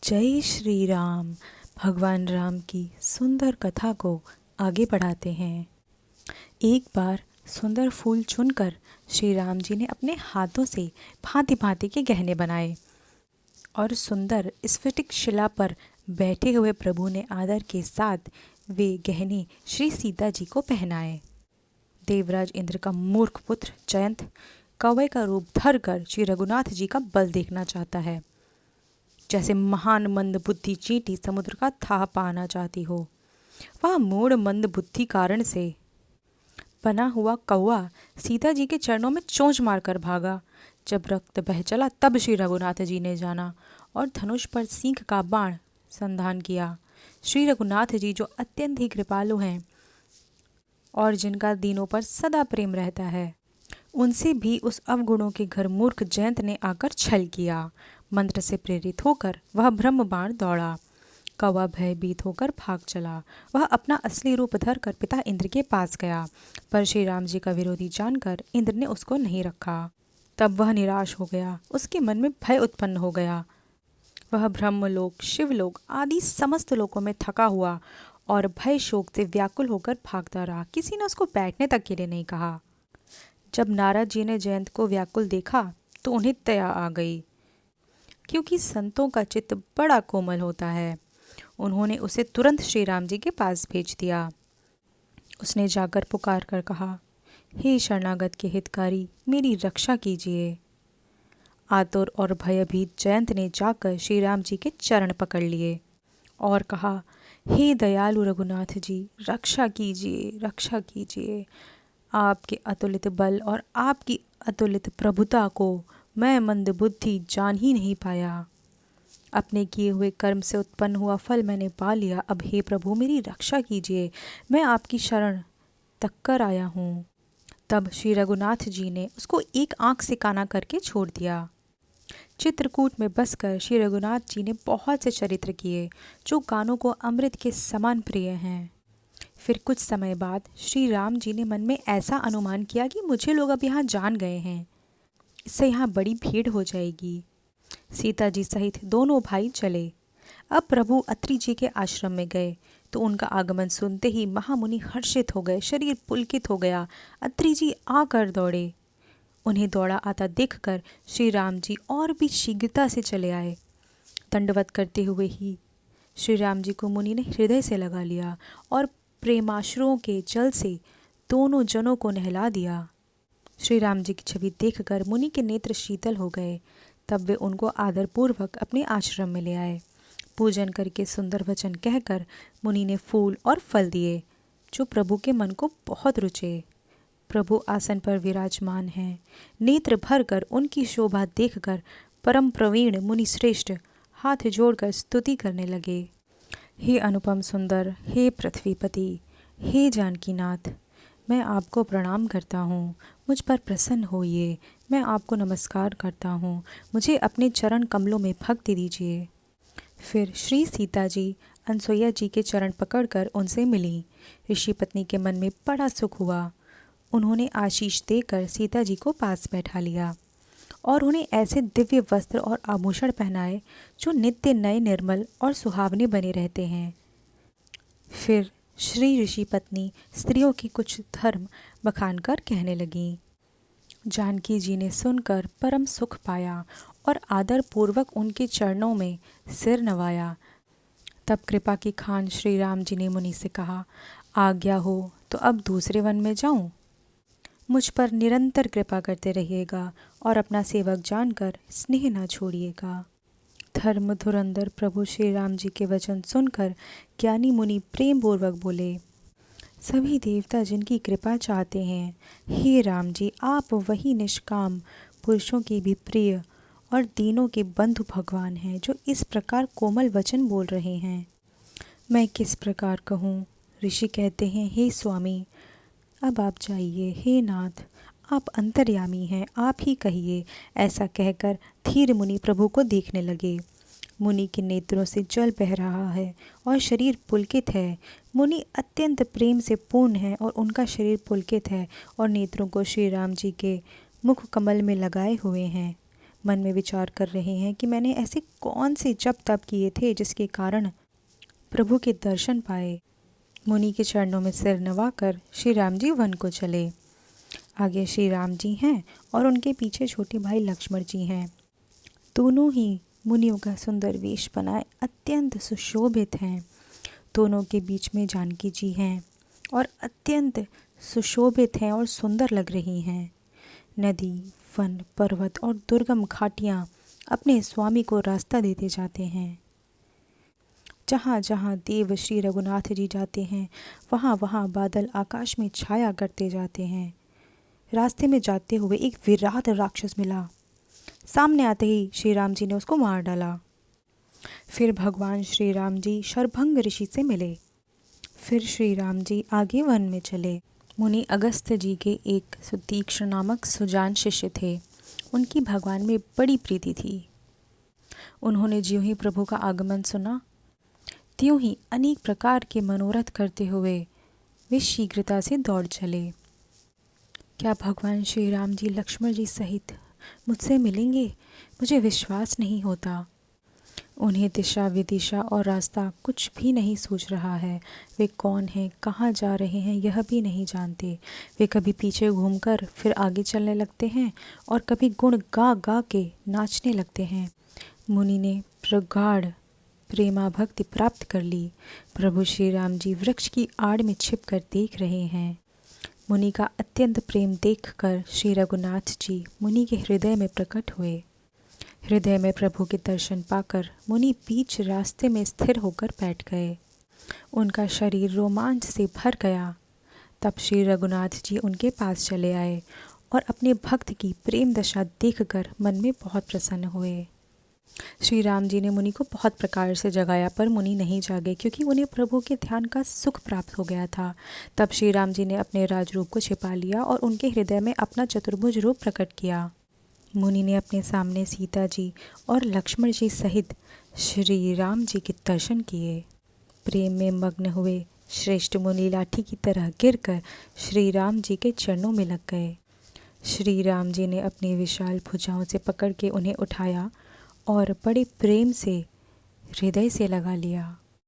जय श्री राम। भगवान राम की सुंदर कथा को आगे बढ़ाते हैं। एक बार सुंदर फूल चुनकर श्री राम जी ने अपने हाथों से भांति भांति के गहने बनाए और सुंदर स्फटिक शिला पर बैठे हुए प्रभु ने आदर के साथ वे गहने श्री सीता जी को पहनाए। देवराज इंद्र का मूर्ख पुत्र जयंत कौवे का रूप धरकर श्री रघुनाथ जी का बल देखना चाहता है, जैसे महान मंद बुद्धि चींटी समुद्र का था पाना चाहती हो। वह मूढ़ मंद बुद्धि कारण से बना हुआ कौवा सीता जी के चरणों में चोंच मारकर भागा। जब रक्त बह चला तब श्री रघुनाथ जी ने जाना और धनुष पर सींग का बाण संधान किया। श्री रघुनाथ जी जो अत्यंत ही कृपालु हैं और जिनका दीनों पर सदा प्रेम रहता है, उनसे भी उस अवगुणों के घर मूर्ख जयंत ने आकर छल किया। मंत्र से प्रेरित होकर वह ब्रह्म बाण दौड़ा। कौवा भयभीत होकर भाग चला। वह अपना असली रूप धर कर पिता इंद्र के पास गया, पर श्री राम जी का विरोधी जानकर इंद्र ने उसको नहीं रखा। तब वह निराश हो गया, उसके मन में भय उत्पन्न हो गया। वह ब्रह्मलोक, शिवलोक आदि समस्त लोकों में थका हुआ और भय शोक से व्याकुल होकर भागता रहा। किसी ने उसको बैठने तक के लिए नहीं कहा। जब नारद जी ने जयंत को व्याकुल देखा तो उन्हें दया आ गई, क्योंकि संतों का चित्त बड़ा कोमल होता है। उन्होंने उसे तुरंत श्री राम जी के पास भेज दिया। उसने जाकर पुकार कर कहा, हे शरणागत के हितकारी, मेरी रक्षा कीजिए। आतुर और भयभीत जयंत ने जाकर श्री राम जी के चरण पकड़ लिए और कहा, हे दयालु रघुनाथ जी, रक्षा कीजिए, रक्षा कीजिए। आपके अतुलित बल और आपकी अतुलित प्रभुता को मैं मंद बुद्धि जान ही नहीं पाया। अपने किए हुए कर्म से उत्पन्न हुआ फल मैंने पा लिया। अब हे प्रभु, मेरी रक्षा कीजिए, मैं आपकी शरण तक कर आया हूँ। तब श्री रघुनाथ जी ने उसको एक आंख से काना करके छोड़ दिया। चित्रकूट में बसकर श्री रघुनाथ जी ने बहुत से चरित्र किए जो कानों को अमृत के समान प्रिय हैं। फिर कुछ समय बाद श्री राम जी ने मन में ऐसा अनुमान किया कि मुझे लोग अब यहाँ जान गए हैं, इससे यहाँ बड़ी भीड़ हो जाएगी। सीता जी सहित दोनों भाई चले। अब प्रभु अत्रि जी के आश्रम में गए तो उनका आगमन सुनते ही महामुनि हर्षित हो गए, शरीर पुलकित हो गया। अत्रि जी आकर दौड़े। उन्हें दौड़ा आता देखकर श्री राम जी और भी शीघ्रता से चले आए। दंडवत करते हुए ही श्री राम जी को मुनि ने हृदय से लगा लिया और प्रेमाश्रुओं के जल से दोनों जनों को नहला दिया। श्री राम जी की छवि देखकर मुनि के नेत्र शीतल हो गए। तब वे उनको आदरपूर्वक अपने आश्रम में ले आए। पूजन करके सुंदर वचन कहकर मुनि ने फूल और फल दिए, जो प्रभु के मन को बहुत रुचे। प्रभु आसन पर विराजमान हैं। नेत्र भर कर उनकी शोभा देखकर परम प्रवीण मुनि श्रेष्ठ हाथ जोड़कर स्तुति करने लगे। हे अनुपम सुंदर, हे पृथ्वीपति, हे जानकीनाथ, मैं आपको प्रणाम करता हूँ। मुझ पर प्रसन्न होइए, मैं आपको नमस्कार करता हूँ। मुझे अपने चरण कमलों में भक्ति दीजिए। फिर श्री सीता जी अनसुईया जी के चरण पकड़कर उनसे मिली। ऋषि पत्नी के मन में बड़ा सुख हुआ। उन्होंने आशीष देकर सीता जी को पास बैठा लिया और उन्हें ऐसे दिव्य वस्त्र और आभूषण पहनाए जो नित्य नए, निर्मल और सुहावने बने रहते हैं। फिर श्री ऋषि पत्नी स्त्रियों की कुछ धर्म बखान कर कहने लगी। जानकी जी ने सुनकर परम सुख पाया और आदर पूर्वक उनके चरणों में सिर नवाया। तब कृपा की खान श्री राम जी ने मुनि से कहा, आज्ञा हो तो अब दूसरे वन में जाऊं? मुझ पर निरंतर कृपा करते रहिएगा और अपना सेवक जानकर स्नेह न छोड़िएगा। धर्म धुरंधर प्रभु श्री राम जी के वचन सुनकर ज्ञानी मुनि प्रेम पूर्वक बोले, सभी देवता जिनकी कृपा चाहते हैं, हे राम जी, आप वही निष्काम पुरुषों की भी प्रिय और दीनों के बंधु भगवान हैं जो इस प्रकार कोमल वचन बोल रहे हैं। मैं किस प्रकार कहूँ? ऋषि कहते हैं, हे स्वामी, अब आप जाइए। हे नाथ, आप अंतर्यामी हैं, आप ही कहिए। ऐसा कहकर धीर मुनि प्रभु को देखने लगे। मुनि के नेत्रों से जल बह रहा है और शरीर पुलकित है। मुनि अत्यंत प्रेम से पूर्ण है और उनका शरीर पुलकित है और नेत्रों को श्री राम जी के मुख कमल में लगाए हुए हैं। मन में विचार कर रहे हैं कि मैंने ऐसे कौन से जप तप किए थे जिसके कारण प्रभु के दर्शन पाए। मुनि के चरणों में सिर नवाकर श्री राम जी वन को चले। आगे श्री राम जी हैं और उनके पीछे छोटे भाई लक्ष्मण जी हैं। दोनों ही मुनियों का सुंदर वेश बनाए अत्यंत सुशोभित हैं। दोनों के बीच में जानकी जी हैं और अत्यंत सुशोभित हैं और सुंदर लग रही हैं। नदी, वन, पर्वत और दुर्गम घाटियाँ अपने स्वामी को रास्ता देते जाते हैं। जहाँ जहाँ देव श्री रघुनाथ जी जाते हैं वहाँ वहाँ बादल आकाश में छाया करते जाते हैं। रास्ते में जाते हुए एक विराट राक्षस मिला। सामने आते ही श्री राम जी ने उसको मार डाला। फिर भगवान श्री राम जी शरभंग ऋषि से मिले। फिर श्री राम जी आगे वन में चले। मुनि अगस्त्य जी के एक सुतीक्ष्ण नामक सुजान शिष्य थे। उनकी भगवान में बड़ी प्रीति थी। उन्होंने ज्यों ही प्रभु का आगमन सुना त्यों ही अनेक प्रकार के मनोरथ करते हुए वे शीघ्रता से दौड़ चले। क्या भगवान श्री राम जी लक्ष्मण जी सहित मुझसे मिलेंगे? मुझे विश्वास नहीं होता। उन्हें दिशा विदिशा और रास्ता कुछ भी नहीं सूझ रहा है। वे कौन हैं, कहाँ जा रहे हैं, यह भी नहीं जानते। वे कभी पीछे घूमकर फिर आगे चलने लगते हैं और कभी गुण गा गा के नाचने लगते हैं। मुनि ने प्रगाढ़ प्रेमा भक्ति प्राप्त कर ली। प्रभु श्री राम जी वृक्ष की आड़ में छिपकर देख रहे हैं। मुनि का अत्यंत प्रेम देखकर श्री रघुनाथ जी मुनि के हृदय में प्रकट हुए। हृदय में प्रभु के दर्शन पाकर मुनि बीच रास्ते में स्थिर होकर बैठ गए। उनका शरीर रोमांच से भर गया। तब श्री रघुनाथ जी उनके पास चले आए और अपने भक्त की प्रेम दशा देखकर मन में बहुत प्रसन्न हुए। श्री राम जी ने मुनि को बहुत प्रकार से जगाया पर मुनि नहीं जागे क्योंकि उन्हें प्रभु के ध्यान का सुख प्राप्त हो गया था। तब श्री राम जी ने अपने राजरूप को छिपा लिया और उनके हृदय में अपना चतुर्भुज रूप प्रकट किया। मुनि ने अपने सामने सीता जी और लक्ष्मण जी सहित श्री राम जी के दर्शन किए। प्रेम में मग्न हुए श्रेष्ठ मुनि लाठी की तरह गिरकर श्री राम जी के चरणों में लग गए। श्री राम जी ने अपनी विशाल भुजाओं से पकड़ के उन्हें उठाया और बड़े प्रेम से हृदय से लगा लिया।